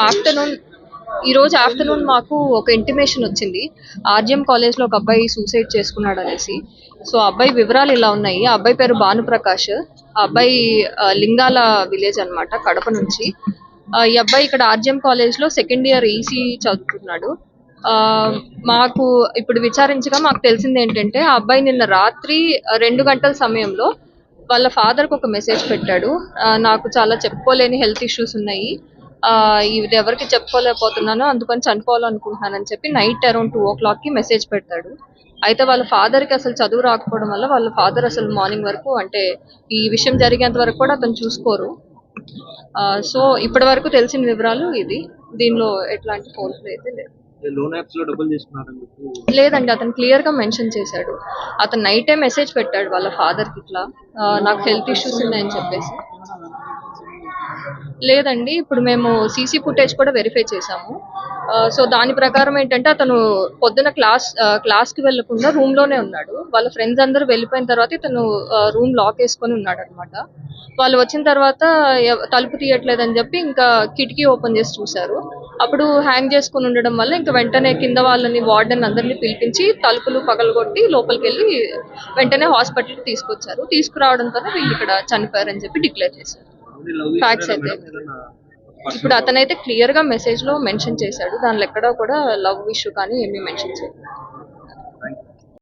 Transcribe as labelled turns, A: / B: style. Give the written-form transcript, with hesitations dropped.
A: Afternoon ఈరోజు afternoon మాకు ఒక ఇంటిమేషన్ వచ్చింది. ఆర్‌జీఎం కాలేజ్‌లో ఒక అబ్బాయి సూసైడ్ చేసుకున్నాడనేసి. సో, ఆ అబ్బాయి వివరాలు ఇలా ఉన్నాయి. ఆ అబ్బాయి పేరు భానుప్రకాష్. ఆ అబ్బాయి లింగాల విలేజ్ అన్నమాట, కడప నుంచి. ఈ అబ్బాయి ఇక్కడ ఆర్‌జీఎం కాలేజ్‌లో సెకండ్ ఇయర్ ఈసీ చదువుతున్నాడు. మాకు ఇప్పుడు విచారించగా మాకు తెలిసిందేంటంటే, ఆ అబ్బాయి నిన్న రాత్రి 2 గంటల సమయంలో వాళ్ళ ఫాదర్‌కి ఒక మెసేజ్ పెట్టాడు. నాకు చాలా చెప్పుకోలేని హెల్త్ ఇష్యూస్ ఉన్నాయి. ఇది ఎవరికీ చెప్పుకోలేకపోతున్నాను. అందుకని చనిపోవాలనుకుంటున్నానని చెప్పి నైట్ అరౌండ్ 2:00కి మెసేజ్ పెడతాడు. అయితే వాళ్ళ ఫాదర్‌కి అసలు చదువు రాకపోవడం వల్ల వాళ్ళ ఫాదర్ అసలు మార్నింగ్ వరకు, అంటే ఈ విషయం జరిగేంత వరకు కూడా అతను చూసుకోరు. సో, ఇప్పటి వరకు తెలిసిన వివరాలు ఇది. దీనిలో ఎట్లాంటి ఫోన్ ప్లే అయితే లేదు.
B: లోన్ యాప్స్ లో డబ్బులు తీసుకున్నారని చెప్పి
A: లేదండి, అతను క్లియర్‌గా మెన్షన్ చేశాడు. అతను నైటే మెసేజ్ పెట్టాడు వాళ్ళ ఫాదర్‌కి ఇట్లా నాకు హెల్త్ ఇష్యూస్ ఉన్నాయని చెప్పేసి. లేదండి, ఇప్పుడు మేము సీసీ ఫుటేజ్ కూడా వెరిఫై చేశాము. సో, దాని ప్రకారం ఏంటంటే అతను పొద్దున క్లాస్‌కి వెళ్ళకుండా రూమ్‌లోనే ఉన్నాడు. వాళ్ళ ఫ్రెండ్స్ అందరూ వెళ్ళిపోయిన తర్వాత ఇతను రూమ్ లాక్ ఏసుకొని ఉన్నాడనమాట. వాళ్ళు వచ్చిన తర్వాత తలుపు తీయట్లేదని చెప్పి ఇంకా కిటికీ ఓపెన్ చేసి చూశారు. అప్పుడు హ్యాంగ్ చేసుకొని ఉండడం వల్ల ఇంకా వెంటనే కింద వాళ్ళని, వార్డెన్ అందరిని పిలిపించి తలుపులు పగలగొట్టి లోపలికెళ్ళి వెంటనే హాస్పిటల్‌కి తీసుకొచ్చారు. తీసుకురావడంతోనే వీళ్ళు ఇక్కడ చనిపోయారని చెప్పి డిక్లేర్ చేశారు. ఫ్యాక్ట్స్ అయితే ఇప్పుడు అతనైతే క్లియర్‌గా మెసేజ్‌లో మెన్షన్ చేశాడు. దానిలో ఎక్కడా కూడా లవ్ ఇష్యూ కానీ ఏమీ మెన్షన్ చేయలేదు.